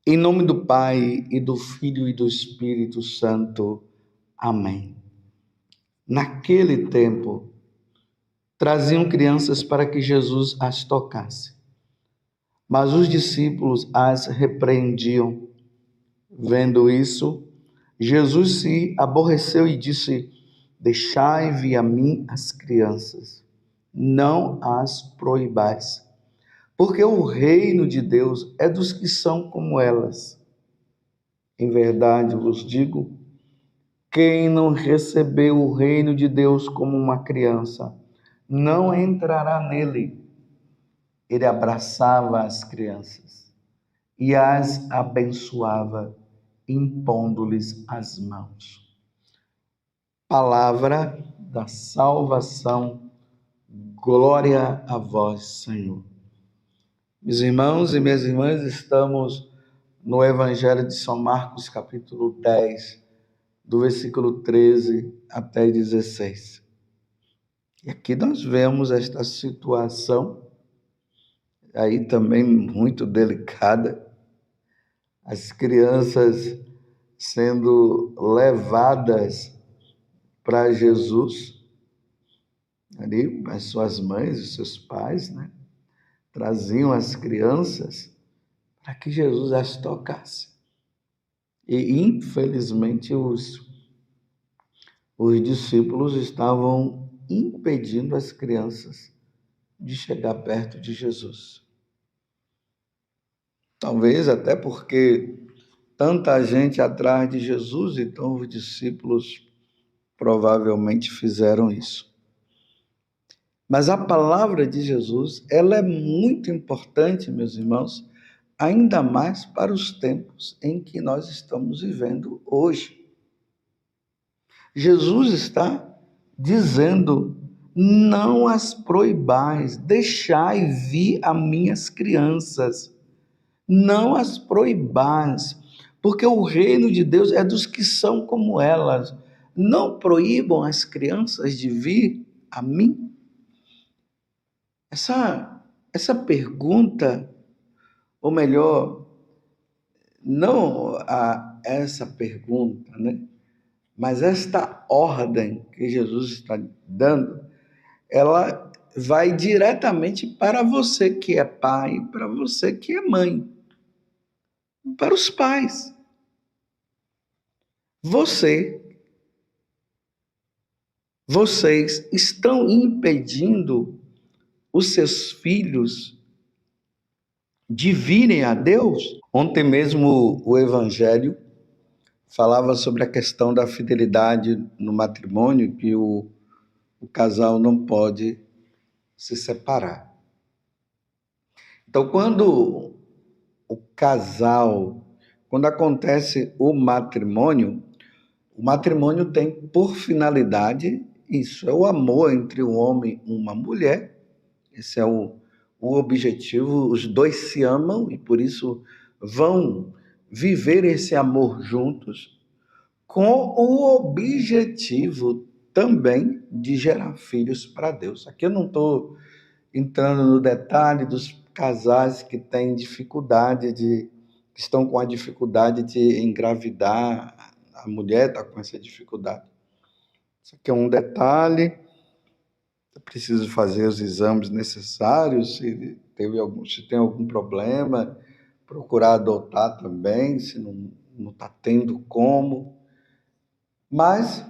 Em nome do Pai, e do Filho, e do Espírito Santo. Amém. Naquele tempo, traziam crianças para que Jesus as tocasse. Mas os discípulos as repreendiam. Vendo isso, Jesus se aborreceu e disse: Deixai vir a mim as crianças, não as proibais, porque o reino de Deus é dos que são como elas. Em verdade vos digo, quem não recebeu o reino de Deus como uma criança, não entrará nele. Ele abraçava as crianças e as abençoava, impondo-lhes as mãos. Palavra da salvação, glória a vós, Senhor. Meus irmãos e minhas irmãs, estamos no Evangelho de São Marcos, capítulo 10, do versículo 13 até 16. E aqui nós vemos esta situação, aí também muito delicada, as crianças sendo levadas para Jesus, ali as suas mães, os seus pais, né? Traziam as crianças para que Jesus as tocasse. E, infelizmente, os discípulos estavam impedindo as crianças de chegar perto de Jesus. Talvez até porque tanta gente atrás de Jesus, então os discípulos provavelmente fizeram isso. Mas a palavra de Jesus, ela é muito importante, meus irmãos, ainda mais para os tempos em que nós estamos vivendo hoje. Jesus está dizendo: não as proibais, deixai vir a minhas crianças, não as proibais, porque o reino de Deus é dos que são como elas. Não proíbam as crianças de vir a mim. Essa pergunta, ou melhor, não essa pergunta, né? Mas esta ordem que Jesus está dando, ela vai diretamente para você que é pai, para você que é mãe, para os pais. Vocês estão impedindo os seus filhos de virem a Deus? Ontem mesmo o Evangelho falava sobre a questão da fidelidade no matrimônio, que o casal não pode se separar. Então, quando acontece o matrimônio tem por finalidade isso, é o amor entre um homem e uma mulher. Esse é o objetivo, os dois se amam e por isso vão viver esse amor juntos, com o objetivo também de gerar filhos para Deus. Aqui eu não estou entrando no detalhe dos casais que têm estão com a dificuldade de engravidar, a mulher está com essa dificuldade. Isso aqui é um detalhe, é preciso fazer os exames necessários, se tem algum problema, procurar adotar também, se não está tendo como. Mas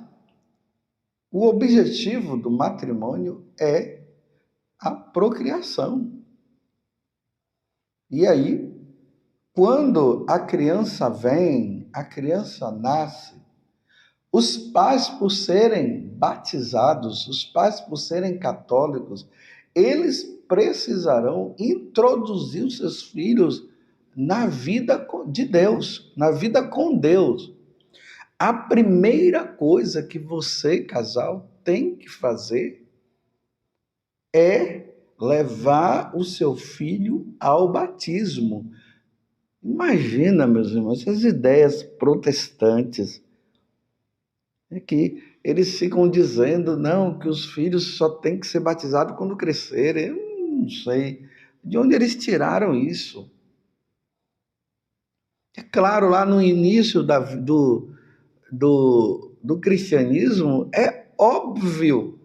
o objetivo do matrimônio é a procriação. E aí, quando a criança vem, a criança nasce, os pais, por serem batizados, os pais, por serem católicos, eles precisarão introduzir os seus filhos na vida de Deus, na vida com Deus. A primeira coisa que você, casal, tem que fazer é levar o seu filho ao batismo. Imagina, meus irmãos, essas ideias protestantes, é que eles ficam dizendo, não, que os filhos só têm que ser batizados quando crescerem. Eu não sei de onde eles tiraram isso. É claro, lá no início do cristianismo, é óbvio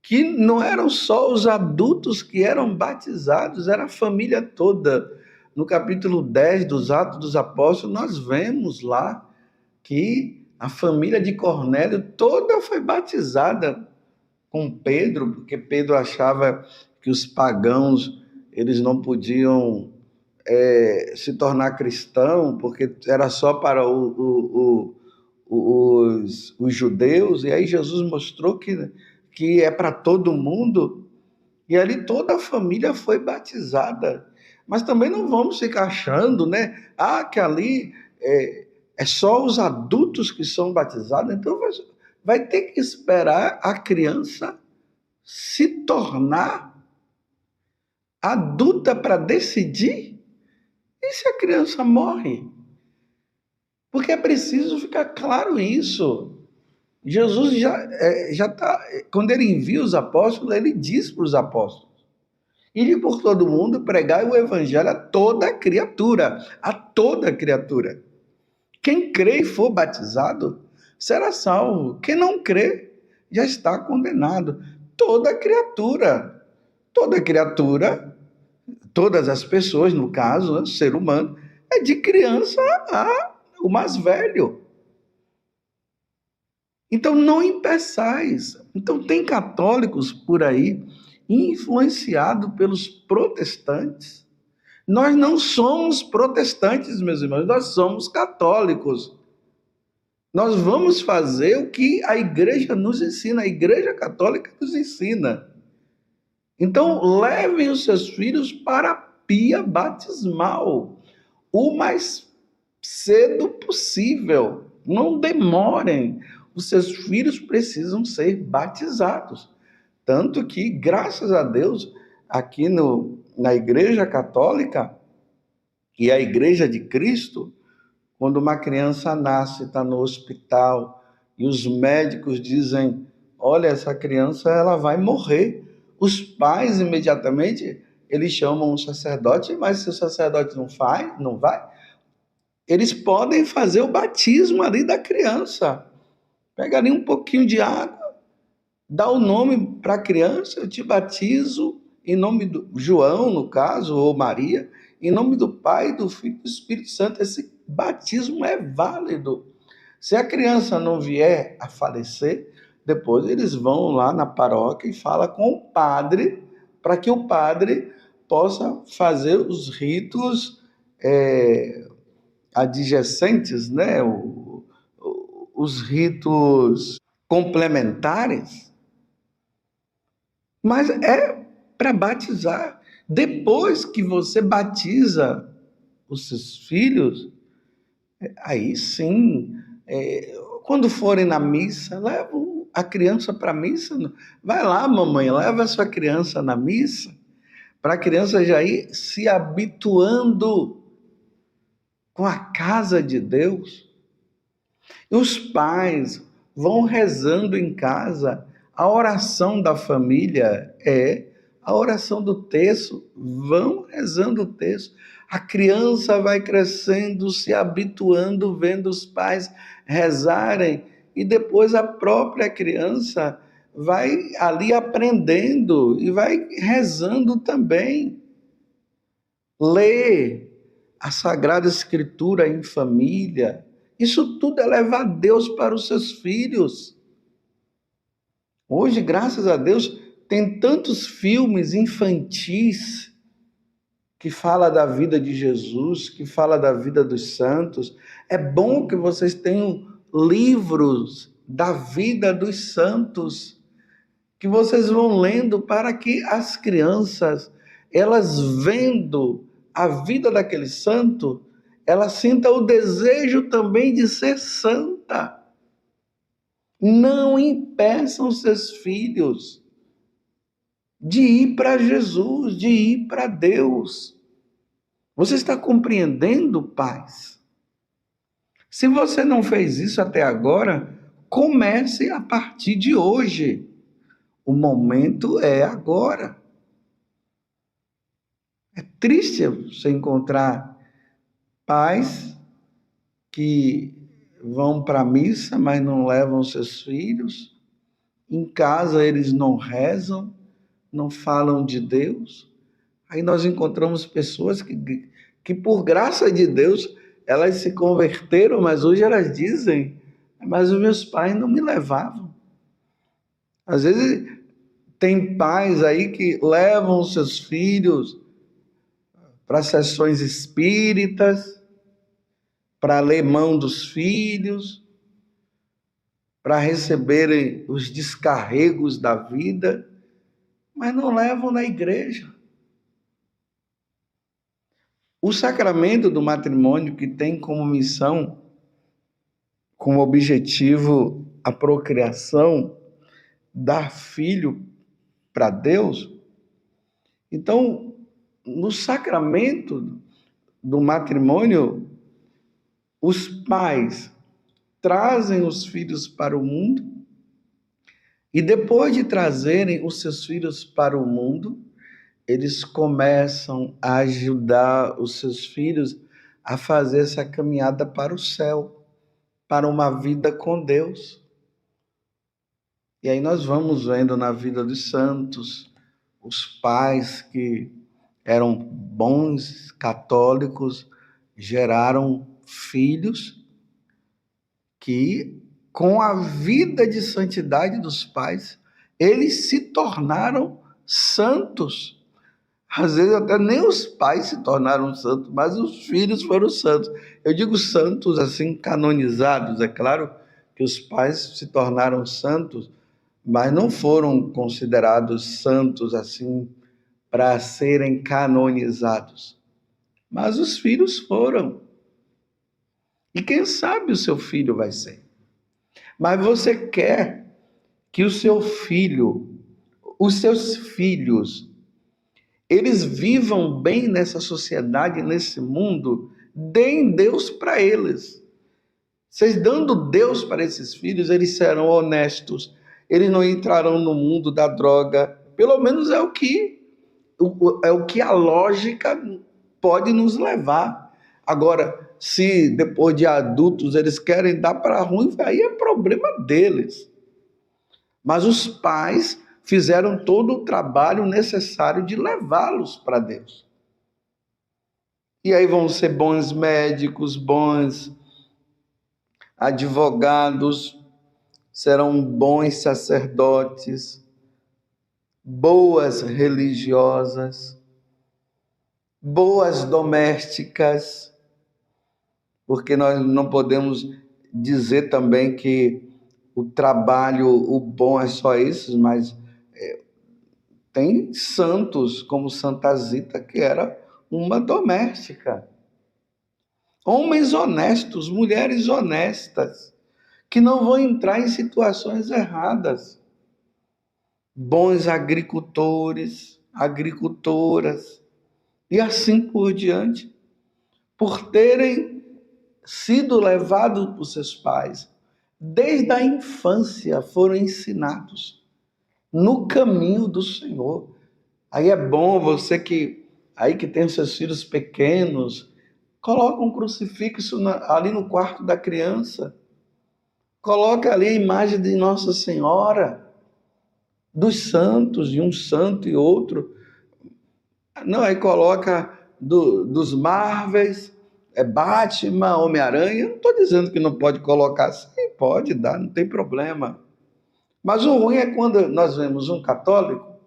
que não eram só os adultos que eram batizados, era a família toda. No capítulo 10 dos Atos dos Apóstolos, nós vemos lá que a família de Cornélio toda foi batizada com Pedro, porque Pedro achava que os pagãos eles não podiam se tornar cristão, porque era só para os judeus, e aí Jesus mostrou que é para todo mundo, e ali toda a família foi batizada. Mas também não vamos ficar achando, né? Que ali é só os adultos que são batizados, então vai ter que esperar a criança se tornar adulta para decidir. E se a criança morre? Porque é preciso ficar claro isso. Jesus já está, quando ele envia os apóstolos, ele diz para os apóstolos: ide por todo mundo, pregai o evangelho a toda criatura, a toda criatura. Quem crê e for batizado será salvo. Quem não crê já está condenado. Toda criatura, todas as pessoas, no caso, o ser humano, é de criança a o mais velho. Então não impeçais. Então tem católicos por aí influenciados pelos protestantes. Nós não somos protestantes, meus irmãos, nós somos católicos. Nós vamos fazer o que a igreja nos ensina, a igreja católica nos ensina. Então levem os seus filhos para a pia batismal o mais cedo possível. Não demorem. Os seus filhos precisam ser batizados. Tanto que, graças a Deus, aqui na Igreja Católica e a Igreja de Cristo, quando uma criança nasce, está no hospital, e os médicos dizem: olha, essa criança ela vai morrer. Os pais, imediatamente, eles chamam o sacerdote, mas se o sacerdote não vai, eles podem fazer o batismo ali da criança. Pega ali um pouquinho de água, dá o nome para a criança, eu te batizo em nome do João, no caso, ou Maria, em nome do Pai, do Filho e do Espírito Santo. Esse batismo é válido. Se a criança não vier a falecer, depois eles vão lá na paróquia e falam com o padre, para que o padre possa fazer os ritos adjacentes, né? Os ritos complementares, mas é para batizar. Depois que você batiza os seus filhos, aí sim, quando forem na missa, leva a criança para a missa. Vai lá, mamãe, leva a sua criança na missa, para a criança já ir se habituando com a casa de Deus. E os pais vão rezando em casa. A oração da família é a oração do terço. Vão rezando o terço. A criança vai crescendo, se habituando, vendo os pais rezarem. E depois a própria criança vai ali aprendendo e vai rezando também. Lê a Sagrada Escritura em família. Isso tudo é levar Deus para os seus filhos. Hoje, graças a Deus, tem tantos filmes infantis que fala da vida de Jesus, que fala da vida dos santos. É bom que vocês tenham livros da vida dos santos, que vocês vão lendo para que as crianças, elas vendo a vida daquele santo, ela sinta o desejo também de ser santa. Não impeçam seus filhos de ir para Jesus, de ir para Deus. Você está compreendendo, pais? Se você não fez isso até agora, comece a partir de hoje. O momento é agora. É triste você encontrar pais que vão para a missa, mas não levam seus filhos. Em casa eles não rezam, não falam de Deus. Aí nós encontramos pessoas que por graça de Deus, elas se converteram, mas hoje elas dizem, mas os meus pais não me levavam. Às vezes tem pais aí que levam seus filhos para sessões espíritas, para ler mão dos filhos, para receberem os descarregos da vida, mas não levam na igreja. O sacramento do matrimônio, que tem como missão, como objetivo, a procriação, dar filho para Deus. Então, no sacramento do matrimônio, os pais trazem os filhos para o mundo e depois de trazerem os seus filhos para o mundo, eles começam a ajudar os seus filhos a fazer essa caminhada para o céu, para uma vida com Deus. E aí nós vamos vendo na vida dos santos, os pais que eram bons católicos, geraram filhos que, com a vida de santidade dos pais, eles se tornaram santos. Às vezes até nem os pais se tornaram santos, mas os filhos foram santos. Eu digo santos assim, canonizados. É claro que os pais se tornaram santos, mas não foram considerados santos assim para serem canonizados. Mas os filhos foram. E quem sabe o seu filho vai ser. Mas você quer que o seu filho, os seus filhos, eles vivam bem nessa sociedade, nesse mundo, deem Deus para eles. Vocês dando Deus para esses filhos, eles serão honestos, eles não entrarão no mundo da droga, pelo menos é o que a lógica pode nos levar. Agora, se depois de adultos eles querem dar para ruim, aí é problema deles. Mas os pais fizeram todo o trabalho necessário de levá-los para Deus. E aí vão ser bons médicos, bons advogados, serão bons sacerdotes, boas religiosas, boas domésticas, porque nós não podemos dizer também que o trabalho, o bom é só esses, mas tem santos como Santa Zita, que era uma doméstica. Homens honestos, mulheres honestas, que não vão entrar em situações erradas. Bons agricultores, agricultoras, e assim por diante, por terem sido levados por seus pais. Desde a infância foram ensinados no caminho do Senhor. Aí é bom você que tem seus filhos pequenos, coloca um crucifixo ali no quarto da criança. Coloca ali a imagem de Nossa Senhora, dos santos, de um santo e outro. Não, aí coloca dos Marvels, Batman, Homem-Aranha. Eu não estou dizendo que não pode colocar assim, pode dar, não tem problema. Mas o ruim é quando nós vemos um católico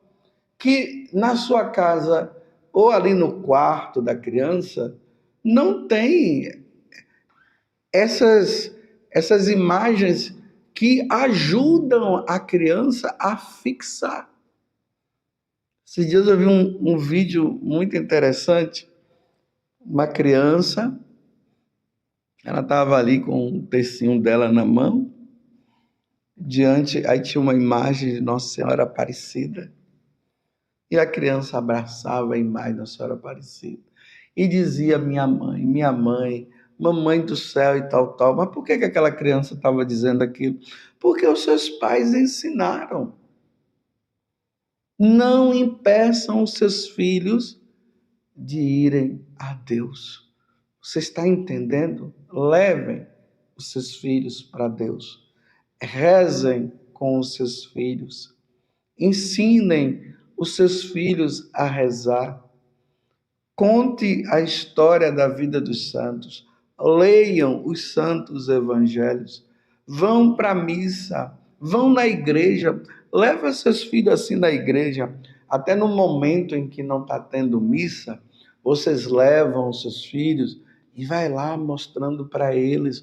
que na sua casa, ou ali no quarto da criança, não tem essas imagens que ajudam a criança a fixar. Esses dias eu vi um vídeo muito interessante. Uma criança, ela estava ali com um tercinho dela na mão, aí tinha uma imagem de Nossa Senhora Aparecida, e a criança abraçava a imagem de Nossa Senhora Aparecida, e dizia, minha mãe, mamãe do céu e tal. Mas por que aquela criança estava dizendo aquilo? Porque os seus pais ensinaram. Não impeçam os seus filhos de irem a Deus. Você está entendendo? Levem os seus filhos para Deus. Rezem com os seus filhos. Ensinem os seus filhos a rezar. Conte a história da vida dos santos. Leiam os santos evangelhos. Vão para a missa. Vão na igreja. Leva seus filhos assim na igreja. Até no momento em que não está tendo missa, vocês levam os seus filhos e vai lá mostrando para eles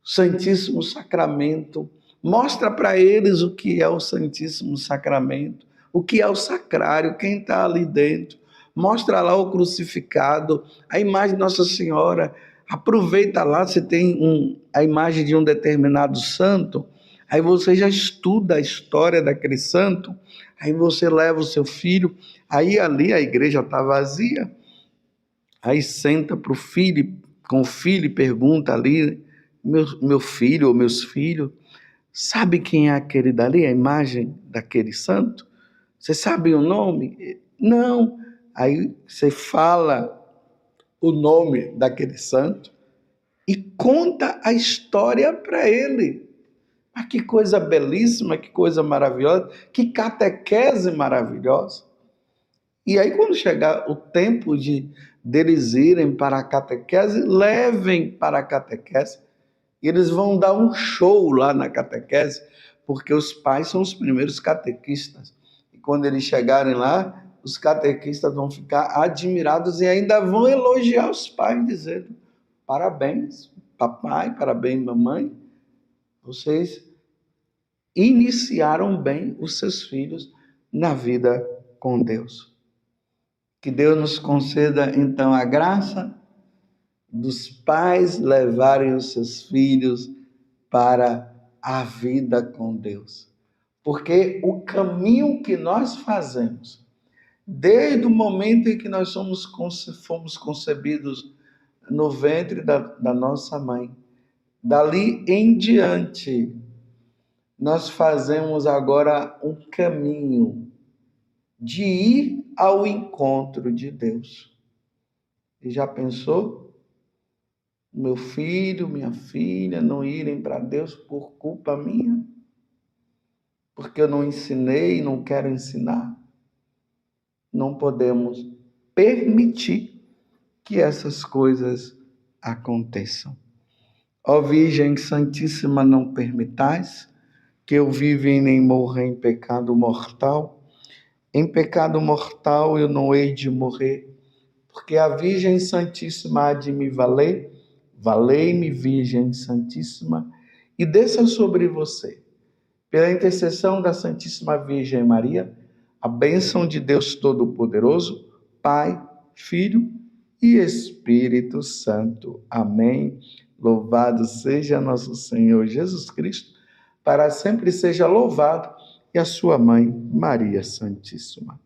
o Santíssimo Sacramento. Mostra para eles o que é o Santíssimo Sacramento, o que é o sacrário, quem está ali dentro. Mostra lá o crucificado, a imagem de Nossa Senhora. Aproveita lá, você tem a imagem de um determinado santo, aí você já estuda a história daquele santo, aí você leva o seu filho, aí ali a igreja está vazia, aí senta para o filho, com o filho e pergunta ali, meu filho ou meus filhos, sabe quem é aquele dali, a imagem daquele santo? Você sabe o nome? Não. Aí você fala o nome daquele santo e conta a história para ele. Ah, que coisa belíssima, que coisa maravilhosa, que catequese maravilhosa. E aí, quando chegar o tempo deles irem para a catequese, levem para a catequese. E eles vão dar um show lá na catequese, porque os pais são os primeiros catequistas. E quando eles chegarem lá, os catequistas vão ficar admirados e ainda vão elogiar os pais, dizendo: parabéns, papai, parabéns, mamãe, vocês iniciaram bem os seus filhos na vida com Deus. Que Deus nos conceda, então, a graça dos pais levarem os seus filhos para a vida com Deus. Porque o caminho que nós fazemos, desde o momento em que nós fomos concebidos no ventre da nossa mãe, dali em diante, nós fazemos agora um caminho de ir ao encontro de Deus. E já pensou? Meu filho, minha filha não irem para Deus por culpa minha? Porque eu não ensinei, não quero ensinar? Não podemos permitir que essas coisas aconteçam. Ó Virgem Santíssima, não permitais que eu viva e nem morra em pecado mortal. Em pecado mortal eu não hei de morrer, porque a Virgem Santíssima há de me valer. Valei-me, Virgem Santíssima, e desça sobre você, pela intercessão da Santíssima Virgem Maria, a bênção de Deus Todo-Poderoso, Pai, Filho e Espírito Santo. Amém. Louvado seja nosso Senhor Jesus Cristo, para sempre seja louvado, e a sua mãe, Maria Santíssima.